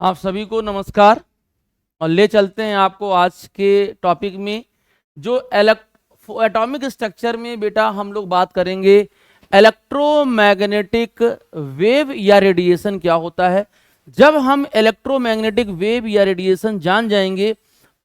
आप सभी को नमस्कार। और ले चलते हैं आपको आज के टॉपिक में जो एटॉमिक स्ट्रक्चर में बेटा हम लोग बात करेंगे इलेक्ट्रोमैग्नेटिक वेव या रेडिएशन क्या होता है। जब हम इलेक्ट्रोमैग्नेटिक वेव या रेडिएशन जान जाएंगे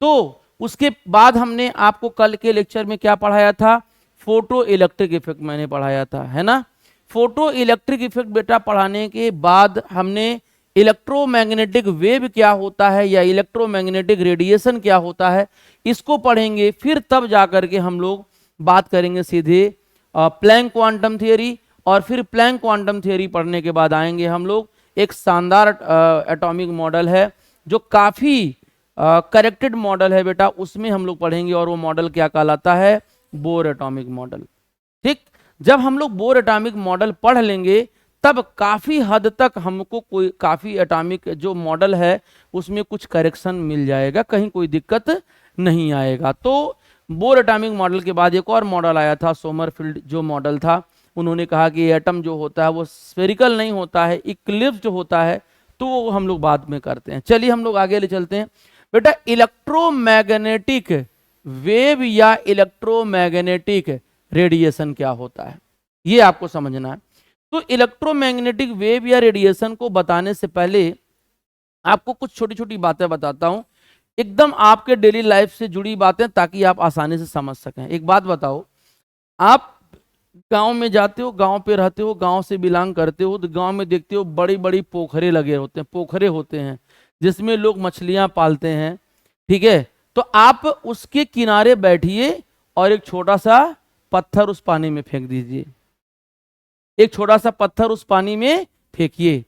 तो उसके बाद हमने आपको कल के लेक्चर में क्या पढ़ाया था, फोटो इलेक्ट्रिक इफेक्ट मैंने पढ़ाया था, है ना। फोटो इलेक्ट्रिक इफेक्ट बेटा पढ़ाने के बाद हमने इलेक्ट्रोमैग्नेटिक वेव क्या होता है या इलेक्ट्रोमैग्नेटिक रेडिएशन क्या होता है इसको पढ़ेंगे। फिर तब जाकर के हम लोग बात करेंगे सीधे प्लैंक क्वांटम थियरी, और फिर प्लैंक क्वांटम थियरी पढ़ने के बाद आएंगे हम लोग एक शानदार एटॉमिक मॉडल है जो काफ़ी करेक्टेड मॉडल है बेटा, उसमें हम लोग पढ़ेंगे। और वो मॉडल क्या कहलाता है, बोर एटॉमिक मॉडल। ठीक, जब हम लोग बोर एटॉमिक मॉडल पढ़ लेंगे तब काफ़ी हद तक हमको कोई काफ़ी एटॉमिक जो मॉडल है उसमें कुछ करेक्शन मिल जाएगा, कहीं कोई दिक्कत नहीं आएगा। तो बोर एटॉमिक मॉडल के बाद एक और मॉडल आया था सोमरफील्ड जो मॉडल था, उन्होंने कहा कि एटम जो होता है वो स्फेरिकल नहीं होता है, इक्लिप्स होता है। तो वो हम लोग बाद में करते हैं। चलिए हम लोग आगे ले चलते हैं बेटा। इलेक्ट्रोमैग्नेटिक वेव या इलेक्ट्रोमैग्नेटिक रेडिएशन क्या होता है ये आपको समझना है। तो इलेक्ट्रोमैग्नेटिक वेव या रेडिएशन को बताने से पहले आपको कुछ छोटी छोटी बातें बताता हूं, एकदम आपके डेली लाइफ से जुड़ी बातें, ताकि आप आसानी से समझ सकें। एक बात बताओ, आप गांव में जाते हो, गांव पे रहते हो, गांव से बिलोंग करते हो, तो गांव में देखते हो बड़ी बड़ी पोखरे लगे होते हैं, पोखरे होते हैं जिसमें लोग मछलियां पालते हैं। ठीक है, तो आप उसके किनारे बैठिए और एक छोटा सा पत्थर उस पानी में फेंक दीजिए। एक छोटा सा पत्थर उस पानी में फेंकिए।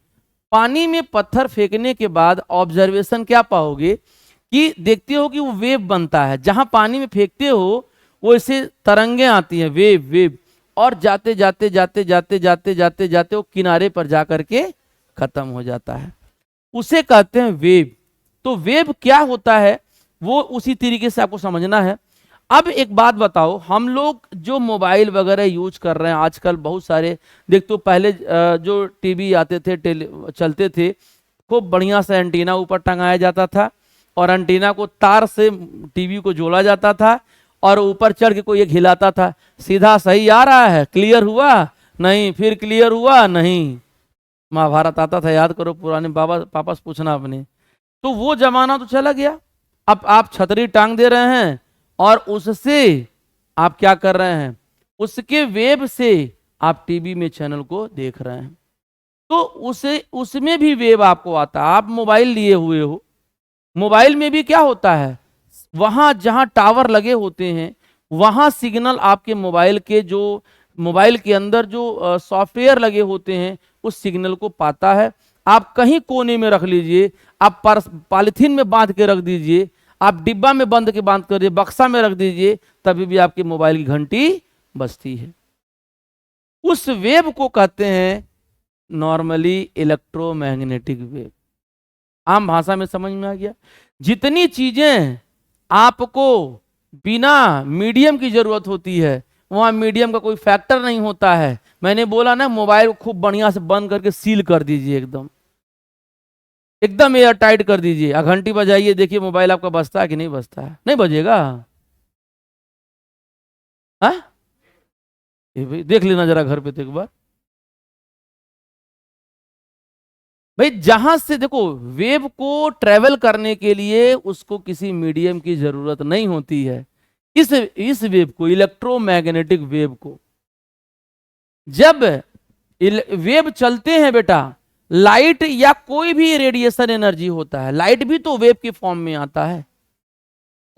पानी में पत्थर फेंकने के बाद ऑब्जर्वेशन क्या पाओगे कि देखते हो कि वो वेव बनता है। जहां पानी में फेंकते हो वो ऐसे तरंगे आती हैं, वेव वेव, और जाते जाते जाते जाते जाते जाते जाते वो किनारे पर जाकर के खत्म हो जाता है, उसे कहते हैं वेव। तो वेव क्या होता है वो उसी तरीके से आपको समझना है। अब एक बात बताओ, हम लोग जो मोबाइल वगैरह यूज कर रहे हैं आजकल, बहुत सारे देखते हो, पहले जो टीवी आते थे, चलते थे, खूब बढ़िया सा एंटीना ऊपर टंगाया जाता था और एंटीना को तार से टीवी को जोड़ा जाता था और ऊपर चढ़ के कोई एक हिलाता था, सीधा सही आ रहा है, क्लियर हुआ नहीं, फिर क्लियर हुआ नहीं। महाभारत आता था, याद करो, पुराने बाबा पापा से पूछना अपने। तो वो जमाना तो चला गया। अब आप छतरी टांग दे रहे हैं और उससे आप क्या कर रहे हैं, उसके वेव से आप टीवी में चैनल को देख रहे हैं। तो उसे उसमें भी वेव आपको आता है। आप मोबाइल लिए हुए हो, मोबाइल में भी क्या होता है, वहां जहां टावर लगे होते हैं वहां सिग्नल आपके मोबाइल के जो मोबाइल के अंदर जो सॉफ्टवेयर लगे होते हैं उस सिग्नल को पाता है। आप कहीं कोने में रख लीजिए, आप पॉलिथीन में बांध के रख दीजिए, आप डिब्बा में बंद के बांध कर, बक्सा में रख दीजिए, तभी भी आपके मोबाइल की घंटी बजती है। उस वेव को कहते हैं नॉर्मली इलेक्ट्रोमैग्नेटिक वेव। आम भाषा में समझ में आ गया। जितनी चीजें आपको बिना मीडियम की जरूरत होती है वहां मीडियम का कोई फैक्टर नहीं होता है। मैंने बोला ना, मोबाइल को खूब बढ़िया से बंद करके सील कर दीजिए, एकदम एकदम एयर टाइट कर दीजिए। घंटी बजाइए, देखिए मोबाइल आपका बजता है कि नहीं बजता है, नहीं बजेगा। हाँ, ये भाई देख लेना जरा घर पे तो एक बार। भाई जहां से देखो, वेव को ट्रेवल करने के लिए उसको किसी मीडियम की जरूरत नहीं होती है। इस वेव को, इलेक्ट्रोमैग्नेटिक वेव को, जब वेव चलते हैं बेटा, लाइट या कोई भी रेडिएशन एनर्जी होता है, लाइट भी तो वेव के फॉर्म में आता है।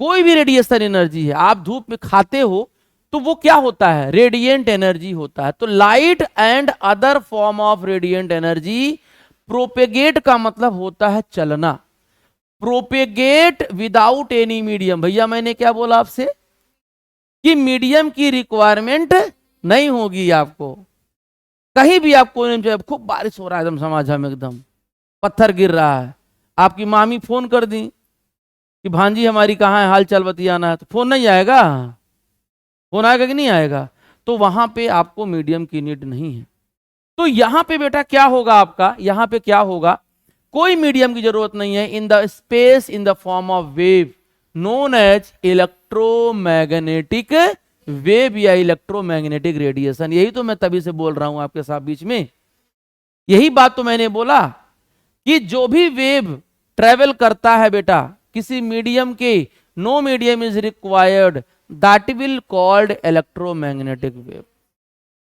कोई भी रेडिएशन एनर्जी है, आप धूप में खाते हो तो वो क्या होता है, रेडिएंट एनर्जी होता है। तो light and other form of radiant energy, propagate का मतलब होता है चलना, प्रोपेगेट विदाउट एनी मीडियम। भैया मैंने क्या बोला आपसे कि मीडियम की रिक्वायरमेंट नहीं होगी आपको। कहीं भी आपको, खूब बारिश हो रहा है, एकदम समाजा में एकदम पत्थर गिर रहा है, आपकी मामी फोन कर दी कि भांजी हमारी कहाँ है, हाल चाल बतियाना है, तो फोन नहीं आएगा, फोन आएगा कि नहीं आएगा। तो वहां पे आपको मीडियम की नीड नहीं है। तो यहां पे बेटा क्या होगा आपका, यहां पे क्या होगा, कोई मीडियम की जरूरत नहीं है in the space in the form of wave known as electromagnetic wave या इलेक्ट्रोमैग्नेटिक रेडिएशन। यही तो मैं तभी से बोल रहा हूं आपके साथ बीच में, यही बात तो मैंने बोला कि जो भी वेव ट्रेवल करता है बेटा किसी मीडियम के, no medium is required that will called electromagnetic wave.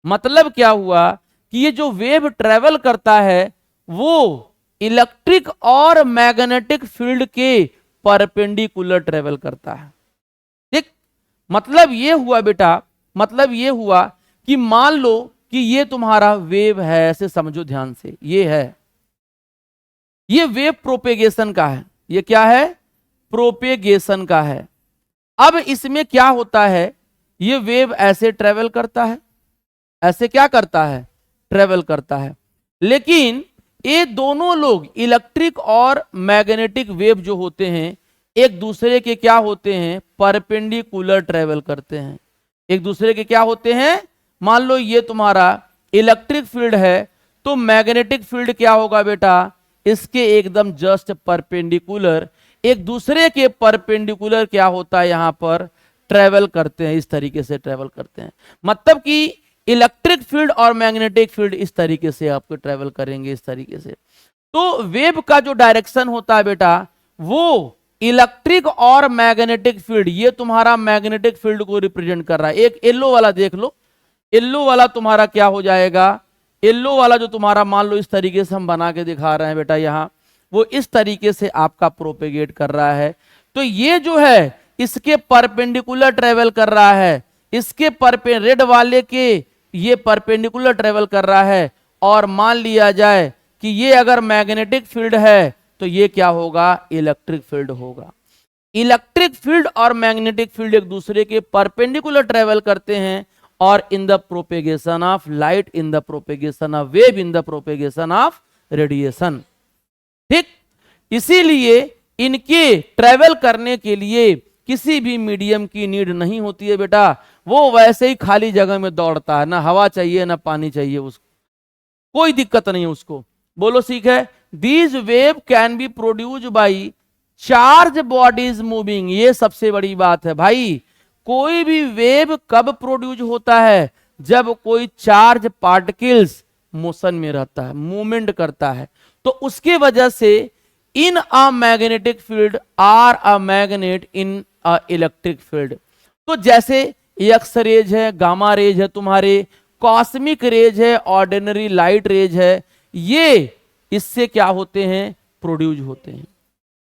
मतलब क्या हुआ कि ये जो वेव ट्रेवल करता है वो इलेक्ट्रिक और मैग्नेटिक फील्ड के परपेंडिकुलर ट्रेवल करता है। ठीक, मतलब ये हुआ बेटा, मतलब ये हुआ कि मान लो कि ये तुम्हारा वेव है, ऐसे समझो ध्यान से, ये है, ये वेव प्रोपेगेशन का है, ये क्या है, प्रोपेगेशन का है। अब इसमें क्या होता है, ये वेव ऐसे ट्रेवल करता है, ऐसे क्या करता है, ट्रेवल करता है, लेकिन ये दोनों लोग इलेक्ट्रिक और मैग्नेटिक वेव जो होते हैं एक दूसरे के क्या होते हैं, परपेंडिकुलर ट्रेवल करते हैं, एक दूसरे के क्या होते हैं। मान लो ये तुम्हारा इलेक्ट्रिक फील्ड है तो मैग्नेटिक फील्ड क्या होगा बेटा, इसके एकदम जस्ट परपेंडिकुलर, एक दूसरे के परपेंडिकुलर क्या होता है, यहां पर ट्रेवल करते हैं, इस तरीके से ट्रेवल करते हैं। मतलब कि इलेक्ट्रिक फील्ड और मैग्नेटिक फील्ड इस तरीके से आपको ट्रेवल करेंगे, इस तरीके से। तो वेव का जो डायरेक्शन होता है बेटा वो इलेक्ट्रिक और मैग्नेटिक फील्ड, ये तुम्हारा मैग्नेटिक फील्ड को रिप्रेजेंट कर रहा है। एक येलो वाला देख लो, येलो वाला तुम्हारा क्या हो जाएगा, येलो वाला जो तुम्हारा मान लो इस तरीके से हम बना के दिखा रहे हैं बेटा यहां, वो इस तरीके से आपका प्रोपेगेट कर रहा है। तो ये जो है इसके परपेंडिकुलर ट्रेवल कर रहा है, इसके रेड वाले के ये परपेंडिकुलर ट्रेवल कर रहा है। और मान लिया जाए कि ये अगर मैग्नेटिक फील्ड है तो ये क्या होगा, इलेक्ट्रिक फील्ड होगा। इलेक्ट्रिक फील्ड और मैग्नेटिक फील्ड एक दूसरे के परपेंडिकुलर ट्रेवल करते हैं और in the propagation of light, in the propagation of wave, in the propagation of radiation. ठीक, इसीलिए इनके ट्रेवल करने के लिए किसी भी मीडियम की नीड नहीं होती है बेटा, वो वैसे ही खाली जगह में दौड़ता है, ना हवा चाहिए ना पानी चाहिए उसको, कोई दिक्कत नहीं है उसको। बोलो सीख है। These wave can be produce by charge bodies moving, ये सबसे बड़ी बात है भाई। कोई भी वेव कब प्रोड्यूस होता है, जब कोई चार्ज पार्टिकल्स मोशन में रहता है, मूवमेंट करता है, तो उसके वजह से in a magnetic field or a magnet in a electric field. तो जैसे एक्स रेज है, गामा रेज है, तुम्हारे कॉस्मिक रेज है, ऑर्डिनरी लाइट रेज है, ये इससे क्या होते हैं, प्रोड्यूस होते हैं।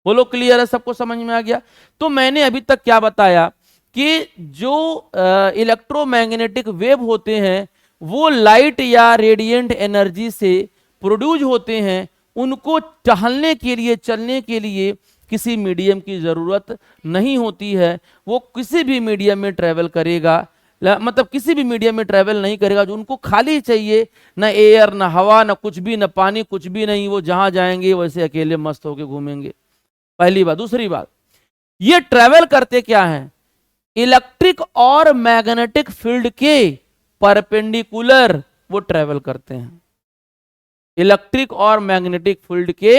बोलो क्लियर है, सबको समझ में आ गया। तो मैंने अभी तक क्या बताया कि जो इलेक्ट्रोमैग्नेटिक वेव होते हैं वो लाइट या रेडिएंट एनर्जी से प्रोड्यूस होते हैं, उनको टहलने के लिए, चलने के लिए किसी मीडियम की जरूरत नहीं होती है, वो किसी भी मीडियम में ट्रेवल करेगा, मतलब किसी भी मीडियम में ट्रेवल नहीं करेगा। जो उनको खाली चाहिए, ना एयर ना हवा ना कुछ भी, ना पानी, कुछ भी नहीं, वो जहां जाएंगे वैसे अकेले मस्त होके घूमेंगे, पहली बात। दूसरी बात, ये ट्रेवल करते क्या हैं, इलेक्ट्रिक और मैग्नेटिक फील्ड के परपेंडिकुलर वो ट्रेवल करते हैं, इलेक्ट्रिक और मैग्नेटिक फील्ड के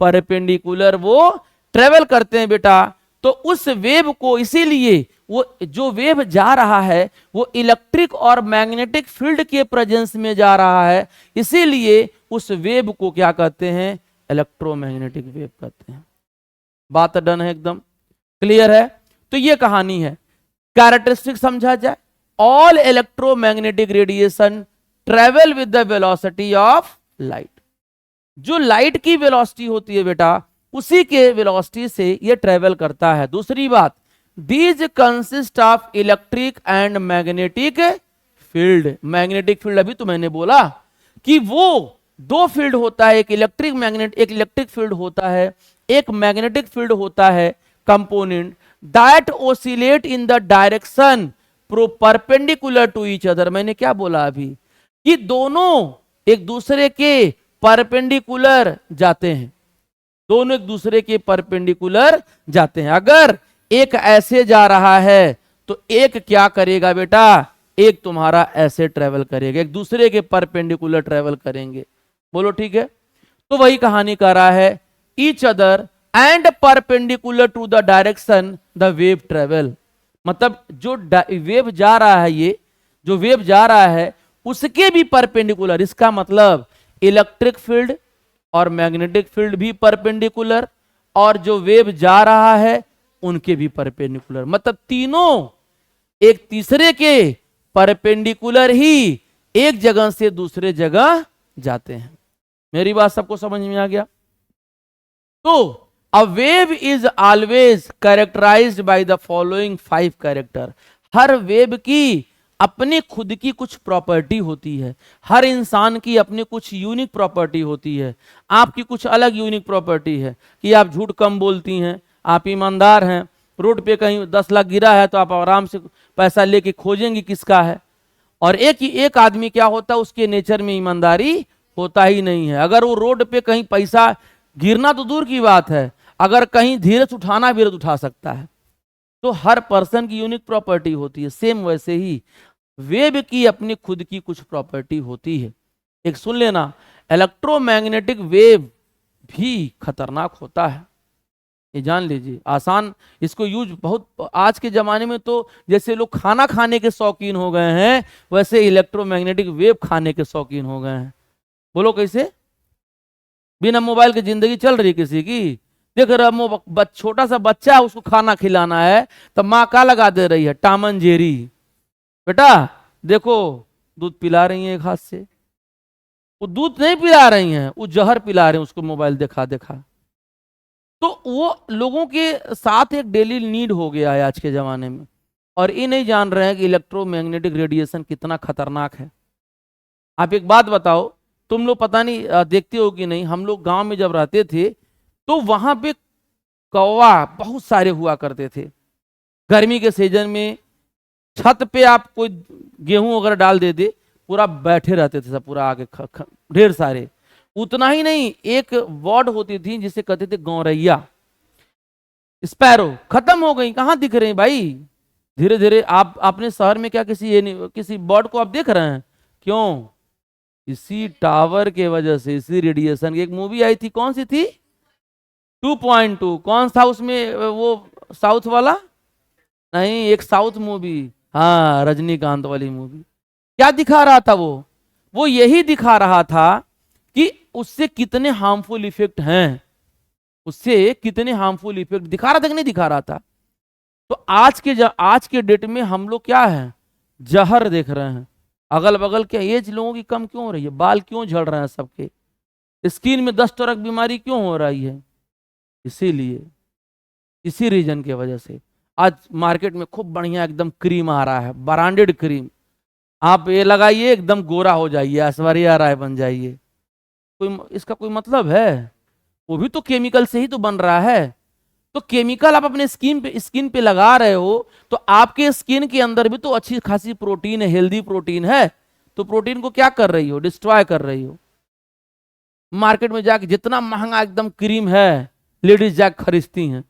परपेंडिकुलर वो ट्रेवल करते हैं बेटा। तो उस वेव को, इसीलिए वो जो वेव जा रहा है वो इलेक्ट्रिक और मैग्नेटिक फील्ड के प्रेजेंस में जा रहा है, इसीलिए उस वेव को क्या कहते हैं, इलेक्ट्रोमैग्नेटिक वेव कहते हैं। बात डन है, एकदम क्लियर है। तो ये कहानी है। कैरेक्टरिस्टिक समझा जाए, all electromagnetic radiation travel with the velocity of light. जो लाइट की वेलोसिटी होती है बेटा, उसी के वेलोसिटी से ये ट्रेवल करता है। दूसरी बात, these consist of electric and magnetic field. Magnetic field अभी तो मैंने बोला कि वो दो फील्ड होता है, एक इलेक्ट्रिक मैग्नेट, एक इलेक्ट्रिक फील्ड होता है, एक मैग्नेटिक फील्ड होता है component that oscillate in the direction perpendicular to each other. मैंने क्या बोला अभी कि दोनों एक दूसरे के परपेंडिकुलर जाते हैं, दोनों एक दूसरे के परपेंडिकुलर जाते हैं। अगर एक ऐसे जा रहा है तो एक क्या करेगा बेटा, एक तुम्हारा ऐसे ट्रेवल करेगा, एक दूसरे के परपेंडिकुलर ट्रेवल करेंगे। बोलो ठीक है। तो वही कहानी कर रहा है each other and perpendicular to the direction the wave travel. मतलब जो वेव जा रहा है, ये जो वेव जा रहा है उसके भी परपेंडिकुलर। इसका मतलब इलेक्ट्रिक फील्ड और मैग्नेटिक फील्ड भी परपेंडिकुलर, और जो वेव जा रहा है उनके भी परपेंडिकुलर। मतलब तीनों एक तीसरे के परपेंडिकुलर ही एक जगह से दूसरे जगह जाते हैं। मेरी बात सबको समझ में आ गया? तो a wave is always characterized by the following 5 character. हर वेव की अपनी खुद की कुछ प्रॉपर्टी होती है, हर इंसान की अपनी कुछ यूनिक प्रॉपर्टी होती है। आपकी कुछ अलग यूनिक प्रॉपर्टी है कि आप झूठ कम बोलती हैं, आप ईमानदार हैं। रोड पे कहीं 10 लाख गिरा है तो आप आराम से पैसा लेके खोजेंगे किसका है। और एक आदमी क्या होता है, उसके नेचर में ईमानदारी होता ही नहीं है। अगर वो रोड पे कहीं पैसा गिरना तो दूर की बात है, अगर कहीं धीरज उठाना भी तो उठा सकता है। तो हर पर्सन की यूनिक प्रॉपर्टी होती है। सेम वैसे ही वेव की अपनी खुद की कुछ प्रॉपर्टी होती है। एक सुन लेना, इलेक्ट्रोमैग्नेटिक वेव भी खतरनाक होता है, ये जान लीजिए। आसान इसको यूज बहुत, आज के जमाने में तो जैसे लोग खाना खाने के शौकीन हो गए हैं, वैसे इलेक्ट्रोमैग्नेटिक वेव खाने के शौकीन हो गए हैं। बोलो कैसे? बिना मोबाइल की जिंदगी चल रही किसी की? देख रहा, छोटा सा बच्चा है, उसको खाना खिलाना है तो माँ क्या लगा दे रही है? Tom and Jerry. बेटा देखो, दूध पिला रही है एक हाथ से। वो दूध नहीं पिला रही हैं, वो जहर पिला रहे हैं उसको, मोबाइल देखा देखा। तो वो लोगों के साथ एक डेली नीड हो गया है आज के जमाने में, और ये नहीं जान रहे हैं कि इलेक्ट्रोमैग्नेटिक रेडिएशन कितना खतरनाक है। आप एक बात बताओ, तुम लोग पता नहीं देखते हो कि नहीं, हम लोग गांव में जब रहते थे तो वहां पे कौवा बहुत सारे हुआ करते थे। गर्मी के सीजन में छत पे आप कोई गेहूं वगैरह डाल देते, पूरा बैठे रहते थे सब, पूरा आगे ढेर सारे। उतना ही नहीं, एक वर्ड होती थी जिसे कहते थे गौरैया, स्पैरो। खत्म हो गई, कहां दिख रहे हैं भाई? धीरे धीरे आप अपने शहर में क्या किसी ये नहीं, किसी बर्ड को आप देख रहे हैं? क्यों? इसी टावर के वजह से, इसी रेडिएशन की। एक मूवी आई थी, कौन सी थी? 2.2। कौन था उसमें वो साउथ वाला? नहीं, एक साउथ मूवी, हाँ रजनीकांत वाली मूवी। क्या दिखा रहा था वो यही दिखा रहा था कि उससे कितने हार्मफुल इफेक्ट हैं, उससे कितने हार्मफुल इफेक्ट दिखा रहा था कि नहीं दिखा रहा था। तो आज के डेट में हम लोग क्या है, जहर देख रहे हैं। अगल बगल के एज लोगों की कम क्यों हो रही है? बाल क्यों झड़ रहे हैं सबके? स्किन में 10 तरह की बीमारी क्यों हो रही है? इसीलिए, इसी रीजन की वजह से आज मार्केट में खूब बढ़िया एकदम क्रीम आ रहा है, ब्रांडेड क्रीम। आप ये लगाइए, एकदम गोरा हो जाइए, ऐश्वर्या राय बन जाइए। इसका कोई मतलब है? वो भी तो केमिकल से ही तो बन रहा है। तो केमिकल आप अपने स्किन पे लगा रहे हो, तो आपके स्किन के अंदर भी तो अच्छी खासी प्रोटीन है, हेल्दी प्रोटीन है। तो प्रोटीन को क्या कर रही हो? डिस्ट्रॉय कर रही हो। मार्केट में जाके जितना महंगा एकदम क्रीम है, लेडीज जाके खरीदती हैं।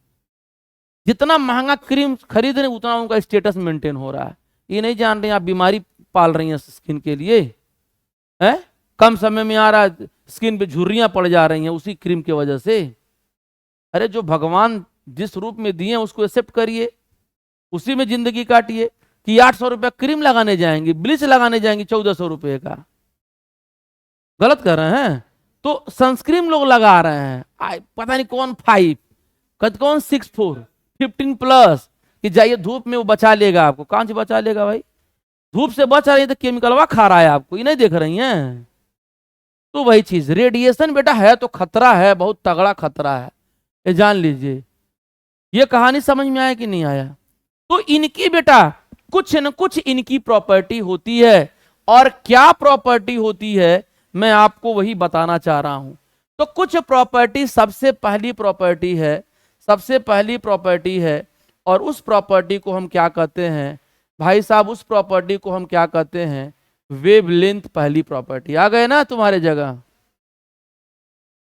जितना महंगा क्रीम खरीद रहे उतना उनका स्टेटस मेंटेन हो रहा है। ये नहीं जान रहे आप बीमारी पाल रही हैं स्किन के लिए, है? कम समय में आ रहा है, स्किन पे झुर्रियां पड़ जा रही हैं उसी क्रीम की वजह से। अरे जो भगवान जिस रूप में दिए उसको एक्सेप्ट करिए, उसी में जिंदगी काटिए। कि 800 रुपया क्रीम लगाने जाएंगे, ब्लीच लगाने जाएंगे 1400 रुपये का, गलत कर रहे हैं। तो सनस्क्रीन लोग लगा रहे हैं, पता नहीं कौन 5, कौन 6-4, 15+ कि जाइए धूप में वो बचा लेगा आपको। कहां से बचा लेगा भाई? धूप से बच रही है तो केमिकलवा खा रहा है आपको, ये नहीं देख रही हैं? तो वही चीज, रेडिएशन बेटा है तो खतरा है, बहुत तगड़ा खतरा है, ये जान लीजिए। ये कहानी समझ में आया कि नहीं आया? तो इनकी बेटा कुछ न कुछ इनकी प्रॉपर्टी होती है, और क्या प्रॉपर्टी होती है मैं आपको वही बताना चाह रहा हूं। तो कुछ प्रॉपर्टी, सबसे पहली प्रॉपर्टी है, और उस प्रॉपर्टी को हम क्या कहते हैं भाई साहब? उस प्रॉपर्टी को हम क्या कहते हैं? वेवलेंथ। पहली प्रॉपर्टी आ गए ना तुम्हारे जगह?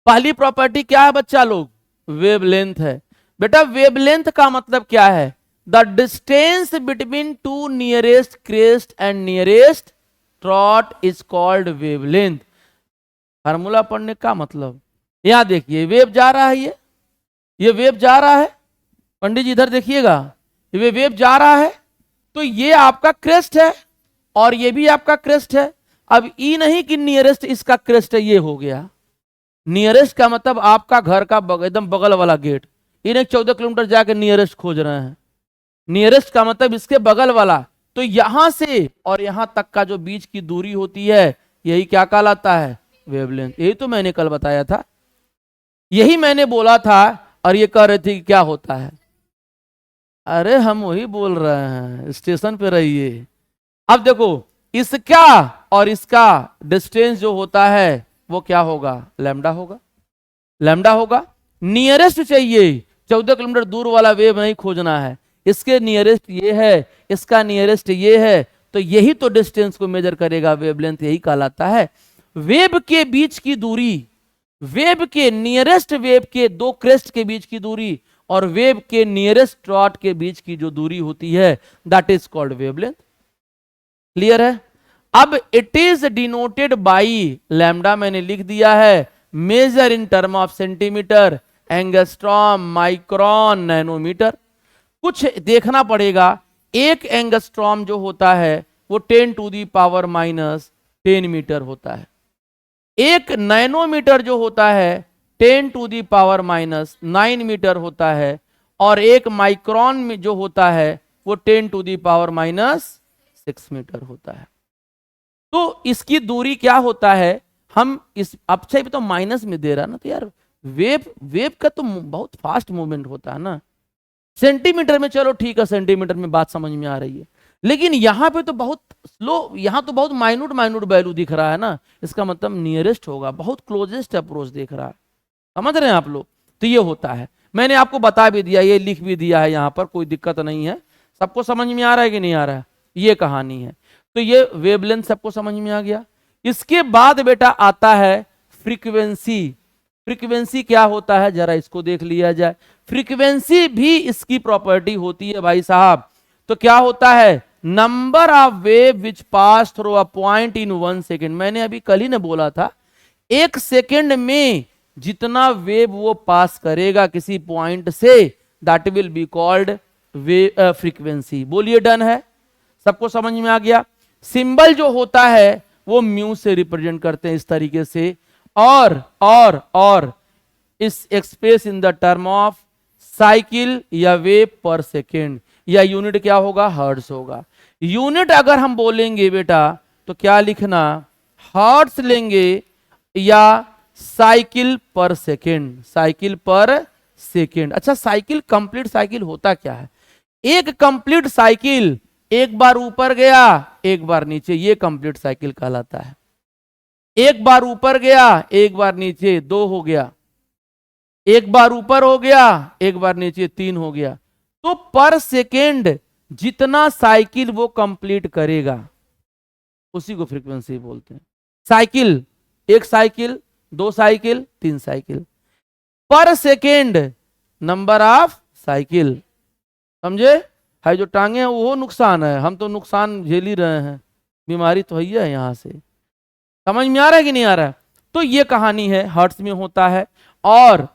पहली प्रॉपर्टी क्या है बच्चा लोग? वेवलेंथ है। बेटा वेवलेंथ का मतलब क्या है? The distance between two nearest crest and nearest trout is called wavelength. Formula पढ़ने का मतलब, यहां देखिए वेव जा रहा है, ये वेव जा रहा है, पंडित जी इधर देखिएगा, ये वेव जा रहा है, तो ये आपका क्रेस्ट है और ये भी आपका क्रेस्ट है। अब ई नहीं कि नियरेस्ट इसका क्रेस्ट है, ये हो गया नियरेस्ट का मतलब आपका घर का एकदम बगल वाला गेट। इन्हें 14 किलोमीटर जाके नियरेस्ट खोज रहे हैं, नियरेस्ट का मतलब इसके बगल वाला। तो यहां से और यहां तक का जो बीच की दूरी होती है यही क्या कहलाता है, वेवलेंथ। यही तो मैंने कल बताया था, यही मैंने बोला था, और ये कह रहे थे कि क्या होता है। अरे हम वही बोल रहे हैं, स्टेशन पे रहिए। अब देखो इसका और इसका डिस्टेंस जो होता है वो क्या होगा, लैम्डा होगा, लैम्डा होगा। नियरेस्ट चाहिए, 14 किलोमीटर दूर वाला वेव नहीं खोजना है, इसके नियरेस्ट ये है, इसका नियरेस्ट ये है, तो यही तो डिस्टेंस को मेजर करेगा, वेवलेंथ यही कहलाता है। वेव के बीच की दूरी, वेव के नियरेस्ट वेव के दो क्रेस्ट के बीच की दूरी और वेव के नियरेस्ट ट्रॉट के बीच की जो दूरी होती है that is called wavelength. Clear है। अब it is denoted by, lambda मैंने लिख दिया है, measure in term of centimetre, angstrom, micron, nanometre. कुछ देखना पड़ेगा, एक एंगस्ट्रॉम जो होता है वो 10 to the power minus 10 metre होता है, एक नैनोमीटर जो होता है 10 to the power minus 9 metre होता है, और एक माइक्रोन में जो होता है वो 10 to the power minus 6 metre होता है। तो इसकी दूरी क्या होता है, हम इस अच्छा तो माइनस में दे रहा ना, तो यार वेव का तो बहुत फास्ट मूवमेंट होता है ना। सेंटीमीटर में चलो ठीक है, सेंटीमीटर में बात समझ में आ रही है, लेकिन यहां पे तो बहुत स्लो, यहां तो बहुत माइन्यूट माइन्यूट वैल्यू दिख रहा है ना, इसका मतलब नियरेस्ट होगा, बहुत क्लोजेस्ट अप्रोच देख रहा है। समझ रहे हैं आप लोग। तो ये होता है, मैंने आपको बता भी दिया, ये लिख भी दिया है यहां पर, कोई दिक्कत नहीं है। सबको समझ में आ रहा है कि नहीं आ रहा है, ये कहानी है। तो ये वेवलेंथ सबको समझ में आ गया। इसके बाद बेटा आता है फ्रीक्वेंसी। फ्रीक्वेंसी क्या होता है जरा इसको देख लिया जाए। फ्रीक्वेंसी भी इसकी प्रॉपर्टी होती है भाई साहब। तो क्या होता है, number of wave which pass through a point in 1 second. मैंने अभी कल ही ने बोला था, 1 सेकेंड में जितना वेव वो पास करेगा किसी पॉइंट से, that will be called frequency. बोलिए डन है, सबको समझ में आ गया। सिंबल जो होता है वो म्यू से रिप्रेजेंट करते हैं इस तरीके से, और इस express in the term of cycle या वेव पर सेकेंड, या यूनिट क्या होगा, हर्ट्ज होगा। यूनिट अगर हम बोलेंगे बेटा तो क्या लिखना, हर्ट्ज लेंगे या साइकिल पर सेकेंड, साइकिल पर सेकेंड। अच्छा साइकिल, कंप्लीट साइकिल होता क्या है, एक कंप्लीट साइकिल एक बार ऊपर गया एक बार नीचे, ये कंप्लीट साइकिल कहलाता है। एक बार ऊपर गया एक बार नीचे, 2 हो गया। एक बार ऊपर हो गया एक बार नीचे, 3 हो गया। तो पर सेकेंड जितना साइकिल वो कंप्लीट करेगा उसी को फ्रीक्वेंसी बोलते हैं। साइकिल, एक साइकिल, 2 साइकिल, 3 साइकिल, पर सेकेंड नंबर ऑफ साइकिल। समझे, है जो टांगे हैं वो नुकसान है, हम तो नुकसान झेल ही रहे हैं, बीमारी तो है यहां से। समझ में आ रहा है कि नहीं आ रहा है। तो ये कहानी है, हर्ट्ज में होता है। और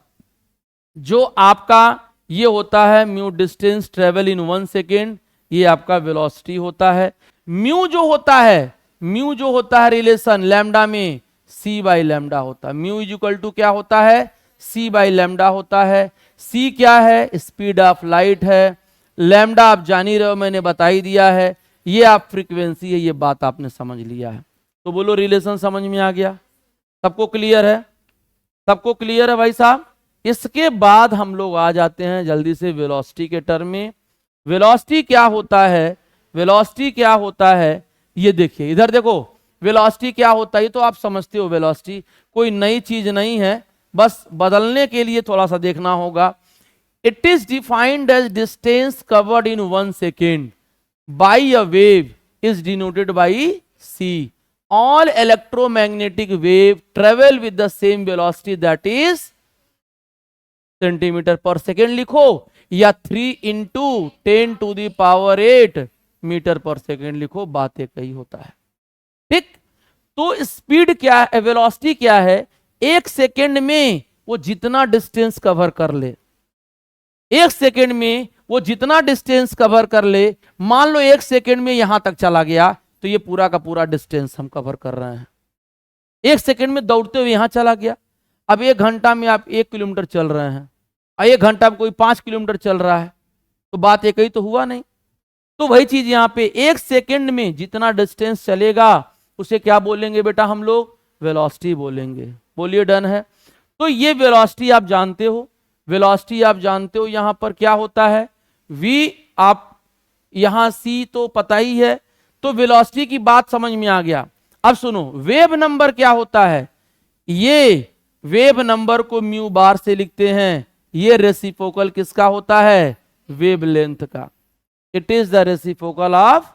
जो आपका ये होता है mu distance travel in 1 second, ये आपका वेलोसिटी होता है। म्यू जो होता है, म्यू जो होता है रिलेशन लैम्डा में c बाई लैम्डा होता है। म्यू इज इक्वल टू क्या होता है, c बाई लैम्डा होता है। c क्या है, स्पीड ऑफ लाइट है। लैम्डा आप जान ही रहे हो, मैंने बता ही दिया है। ये आप फ्रीक्वेंसी है, ये बात आपने समझ लिया है। तो बोलो रिलेशन समझ में आ गया, सबको क्लियर है, सबको क्लियर है भाई साहब। इसके बाद हम लोग आ जाते हैं जल्दी से वेलोसिटी के टर्म में। वेलोसिटी क्या होता है, वेलोसिटी क्या होता है, ये देखिए इधर देखो, वेलोसिटी क्या होता है ये तो आप समझते हो। वेलोसिटी कोई नई चीज नहीं है, बस बदलने के लिए थोड़ा सा देखना होगा। It is defined as distance covered in 1 second by a wave is denoted by c। All electromagnetic wave travel with the same velocity, that is centimetre per second लिखो, या 3 into 10 to the power 8 metre per second लिखो, बात एक ही होता है। ठीक, तो speed क्या है, वेलोसिटी क्या है, 1 सेकेंड में वो जितना डिस्टेंस कवर कर ले, 1 सेकेंड में वो जितना डिस्टेंस कवर कर ले, मान लो 1 सेकेंड में यहां तक चला गया, तो ये पूरा का पूरा डिस्टेंस हम कवर कर रहे हैं। 1 सेकेंड में दौड़ते हुए यहां चला गया। अब 1 घंटा में आप 1 किलोमीटर चल रहे हैं और 1 घंटा में कोई 5 किलोमीटर चल रहा है, तो बात एक ही तो हुआ नहीं। तो वही चीज यहाँ पे 1 सेकेंड में जितना डिस्टेंस चलेगा उसे क्या बोलेंगे बेटा हम लोग? वेलोसिटी बोलेंगे। बोलिए डन है। तो ये वेलोसिटी आप जानते हो, वेलोसिटी आप जानते हो यहां पर क्या होता है, v, आप यहां c तो पता ही है, तो वेलोसिटी की बात समझ में आ गया। अब सुनो, वेव नंबर क्या होता है? ये वेव नंबर को म्यू बार से लिखते हैं। ये रेसिप्रोकल किसका होता है? वेवलेंथ का। It is the reciprocal of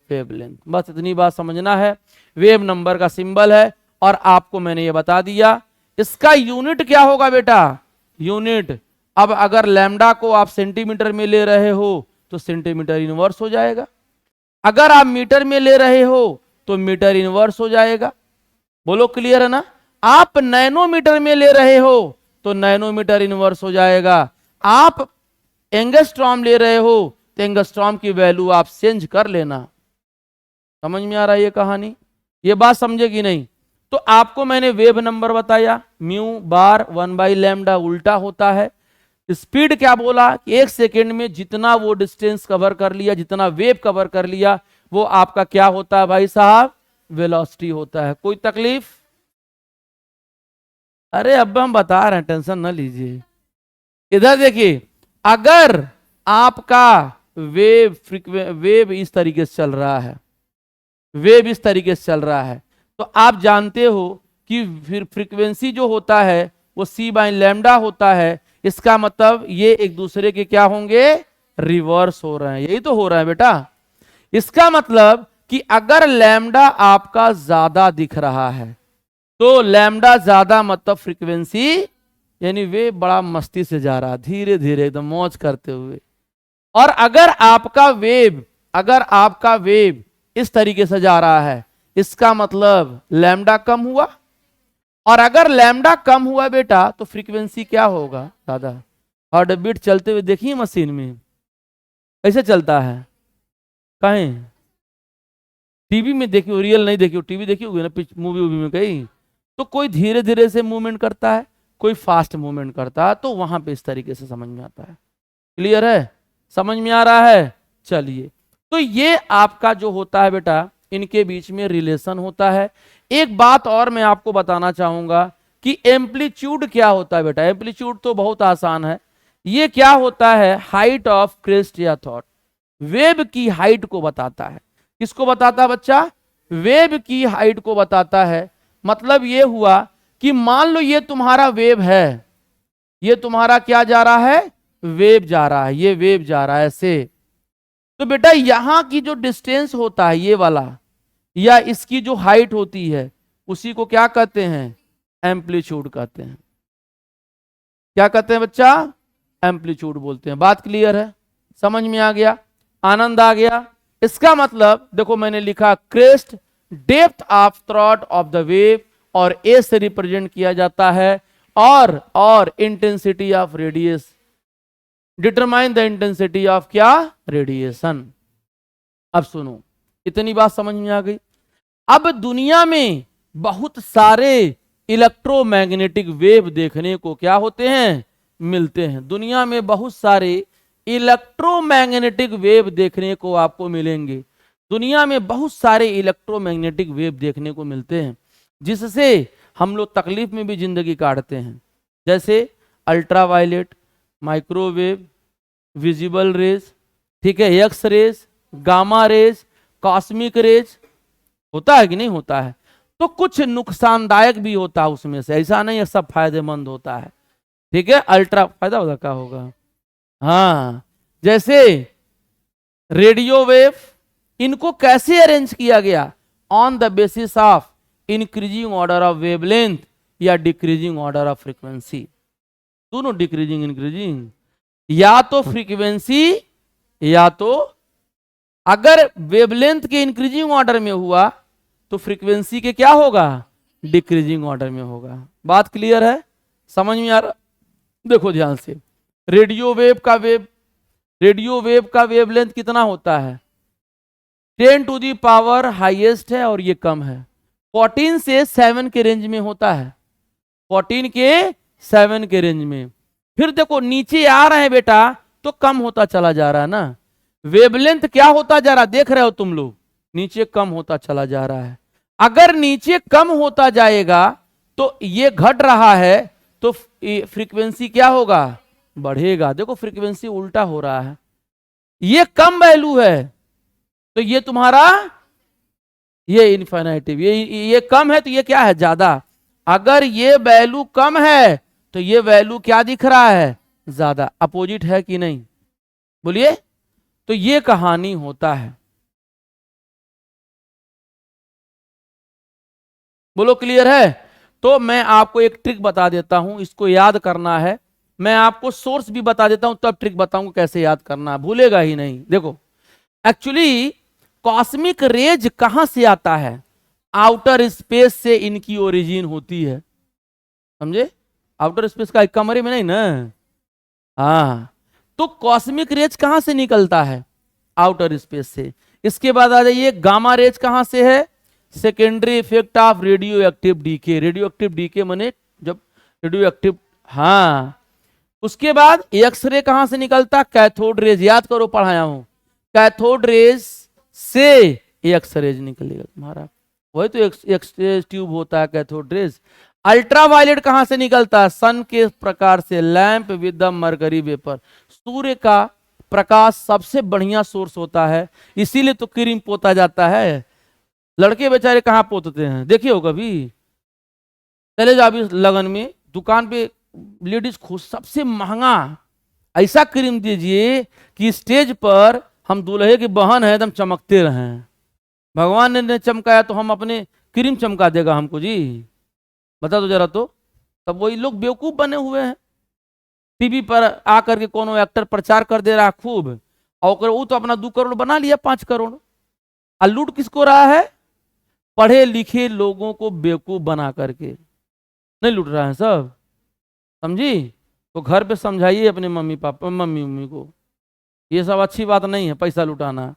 wavelength. बस इतनी बात समझना है। वेव नंबर का सिंबल है और आपको मैंने ये बता दिया। इसका यूनिट क्या होगा बेटा? यूनिट, अब अगर लैम्डा को आप सेंटीमीटर में ले रहे हो तो सेंटीमीटर इनवर्स हो जाएगा, अगर आप मीटर में ले रहे हो तो मीटर इनवर्स हो जाएगा। बोलो क्लियर है ना? आप नैनोमीटर में ले रहे हो तो नैनोमीटर इनवर्स हो जाएगा। आप एंगस्ट्रॉम ले रहे हो तो एंगस्ट्रॉम की वैल्यू आप चेंज कर लेना। समझ में आ रहा है ये कहानी? ये बात समझे कि नहीं? तो आपको मैंने वेव नंबर बताया, म्यू बार 1/λ उल्टा होता है। स्पीड क्या बोला कि 1 सेकेंड में जितना वो डिस्टेंस कवर कर लिया, जितना वेव कवर कर लिया, वो आपका क्या होता है भाई साहब? वेलोसिटी होता है। कोई तकलीफ? अरे अब हम बता रहे हैं, टेंशन ना लीजिए। इधर देखिए, अगर आपका वेव इस तरीके से चल रहा है, वेव इस तरीके से चल रहा है, तो आप जानते हो कि फिर फ्रीक्वेंसी जो होता है वो c/λ होता है। इसका मतलब ये एक दूसरे के क्या होंगे? रिवर्स हो रहे हैं। यही तो हो रहा है बेटा। इसका मतलब कि अगर लैम्डा आपका ज्यादा दिख रहा है तो लैम्डा ज्यादा मतलब फ्रीक्वेंसी, यानी वे बड़ा मस्ती से जा रहा है, धीरे धीरे एकदम मौज करते हुए। और अगर आपका वेव इस तरीके से जा रहा है, इसका मतलब लैम्डा कम हुआ। और अगर लैम्डा कम हुआ बेटा तो फ्रीक्वेंसी क्या होगा दादा? हार्ट बीट चलते हुए देखिए मशीन में कैसे चलता है। कहीं टीवी में देखियो, रियल नहीं देखियो, टीवी देखी होगी ना, मूवी में कहीं, तो कोई धीरे धीरे से मूवमेंट करता है, कोई फास्ट मूवमेंट करता है, तो वहां पे इस तरीके से समझ में आता है। क्लियर है? समझ में आ रहा है? चलिए, तो ये आपका जो होता है बेटा, इनके बीच में रिलेशन होता है। एक बात और मैं आपको बताना चाहूंगा कि एम्पलीट्यूड क्या होता है बेटा। एम्पलीट्यूड तो बहुत आसान है। ये क्या होता है? हाइट ऑफ क्रेस्ट या थॉट। वेव की हाइट को बताता है। किसको बताता है बच्चा? वेव की हाइट को बताता है। मतलब ये हुआ कि मान लो ये तुम्हारा वेव है, ये तुम्हारा क्या जा रहा है? वेव जा रहा है, ये वेव जा रहा है ऐसे। तो बेटा यहां की जो डिस्टेंस होता है ये वाला, या इसकी जो हाइट होती है, उसी को क्या कहते हैं? एम्पलीट्यूड कहते हैं। क्या कहते हैं बच्चा? एम्पलीट्यूड बोलते हैं। बात क्लियर है? समझ में आ गया? आनंद आ गया? इसका मतलब देखो मैंने लिखा crest, depth of throat of the wave, और ए से रिप्रेजेंट किया जाता है, और intensity of radius, determine the intensity of क्या? रेडिएशन। अब सुनो, इतनी बात समझ में आ गई। अब दुनिया में बहुत सारे इलेक्ट्रोमैग्नेटिक वेव देखने को क्या होते हैं? मिलते हैं। दुनिया में बहुत सारे इलेक्ट्रोमैग्नेटिक वेव देखने को आपको मिलेंगे। दुनिया में बहुत सारे इलेक्ट्रोमैग्नेटिक वेव देखने को मिलते हैं, जिससे हम लोग तकलीफ में भी जिंदगी काटते हैं। जैसे अल्ट्रावायलेट, माइक्रोवेव, विजिबल रेज, ठीक है, X rays, gamma rays, cosmic rays. होता है कि नहीं होता है? तो कुछ नुकसानदायक भी होता है उसमें से, ऐसा नहीं है सब फायदेमंद होता है। ठीक है, अल्ट्रा फायदा होगा क्या होगा? हाँ, जैसे रेडियो वेव, इनको कैसे अरेंज किया गया? On the basis of increasing order of wavelength या डिक्रीजिंग ऑर्डर ऑफ फ्रीक्वेंसी। दोनों डिक्रीजिंग इंक्रीजिंग, या तो फ्रीक्वेंसी, या तो अगर वेवलेंथ के इंक्रीजिंग ऑर्डर में हुआ तो फ्रीक्वेंसी के क्या होगा? डिक्रीजिंग ऑर्डर में होगा। बात क्लियर है? समझ में आ रहा? देखो ध्यान से, रेडियो वेव का वेवलेंथ कितना होता है? 10 टू दी पावर हाईएस्ट है और ये कम है, 14 से 7 के रेंज में होता है, 14 के 7 के रेंज में। फिर देखो नीचे आ रहे हैं बेटा तो कम होता चला जा रहा है ना, वेवलेंथ क्या होता जा रहा है देख रहे हो तुम लोग, नीचे कम होता चला जा रहा है। अगर नीचे कम होता जाएगा तो ये घट रहा है तो फ्रीक्वेंसी क्या होगा? बढ़ेगा। देखो फ्रीक्वेंसी उल्टा हो रहा है, ये कम वैल्यू है तो ये तुम्हारा ये इनफिनिटिव, ये कम है तो ये क्या है? ज्यादा। अगर ये वैल्यू कम है तो ये वैल्यू क्या दिख रहा है? ज्यादा। अपोजिट है कि नहीं? बोलिए। तो ये कहानी होता है। बोलो क्लियर है? तो मैं आपको एक ट्रिक बता देता हूं, इसको याद करना है। मैं आपको सोर्स भी बता देता हूं तब ट्रिक बताऊंगा कैसे याद करना है, भूलेगा ही नहीं। देखो एक्चुअली कॉस्मिक रेज कहां से आता है? आउटर स्पेस से इनकी ओरिजिन होती है, समझे? आउटर स्पेस का एक कमरे में नहीं ना। हाँ, तो कॉस्मिक रेज कहां से निकलता है? आउटर स्पेस से। इसके बाद आ जाइए, गामा रेज कहां से है? Secondary effect of radio active decay. Radio active decay माने जब रेडियो एक्टिव, हाँ। उसके बाद एक्सरे कहां से निकलता? Cathode rays. याद करो, पढ़ाया हूं, कैथोड रेज से एक्स रेज निकलेगा तुम्हारा, वही तो एक्सरे ट्यूब होता है कैथोड रेज। अल्ट्रावायलेट कहां से निकलता है? सन के प्रकार से, lamp with the mercury vapour. सूर्य का प्रकाश सबसे बढ़िया सोर्स होता है, इसीलिए तो क्रीम पोता जाता है। लड़के बेचारे कहाँ पोतते हैं, देखिए हो कभी? चले जाओ अभी लगन में दुकान पे, लेडीज खुद सबसे महंगा ऐसा क्रीम दीजिए कि स्टेज पर हम दूल्हे की बहन है एकदम चमकते रहें। भगवान ने चमकाया तो हम अपने क्रीम चमका देगा हमको जी? बता दो जरा तो। तब वही लोग बेवकूफ बने हुए हैं, टीवी पर आकर के कोनो एक्टर प्रचार कर दे रहा है खूब, और वो तो अपना 2 करोड़ बना लिया, 5 करोड़। और लूट किसको रहा है? पढ़े लिखे लोगों को बेवकूफ बना करके। नहीं लूट रहा है सब, समझी? तो घर पे समझाइए अपने मम्मी मम्मी को, ये सब अच्छी बात नहीं है पैसा लुटाना।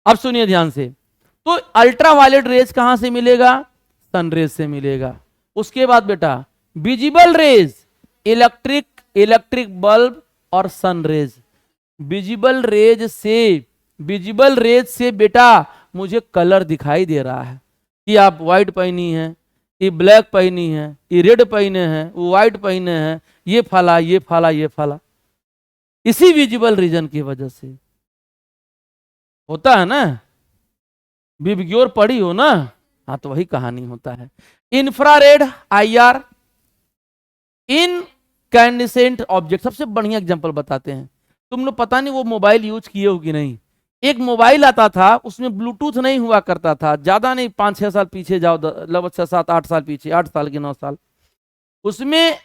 अब सुनिए ध्यान से, तो अल्ट्रावायलेट रेज कहां से मिलेगा? सनरेज से मिलेगा। उसके बाद बेटा विजिबल रेज, इलेक्ट्रिक बल्ब और सनरेज। विजिबल रेज से बेटा मुझे कलर दिखाई दे रहा है कि आप व्हाइट पहनी है, ये ब्लैक पहनी है, ये रेड पहने हैं, वो व्हाइट पहने हैं, ये फला ये फला ये फला। इसी विजिबल रीजन की वजह से होता है ना। विबग्योर पढ़ी हो ना? हाँ, तो वही कहानी होता है। Infrared IR, incandescent object. सबसे बढ़िया एग्जांपल बताते हैं, तुम लोग पता नहीं वो मोबाइल यूज किए हो कि नहीं। एक मोबाइल आता था, उसमें ब्लूटूथ नहीं हुआ करता था, ज्यादा नहीं 5-6 साल पीछे जाओ, लगभग 6-7-8 साल पीछे, 8 साल के 9 साल। उसमें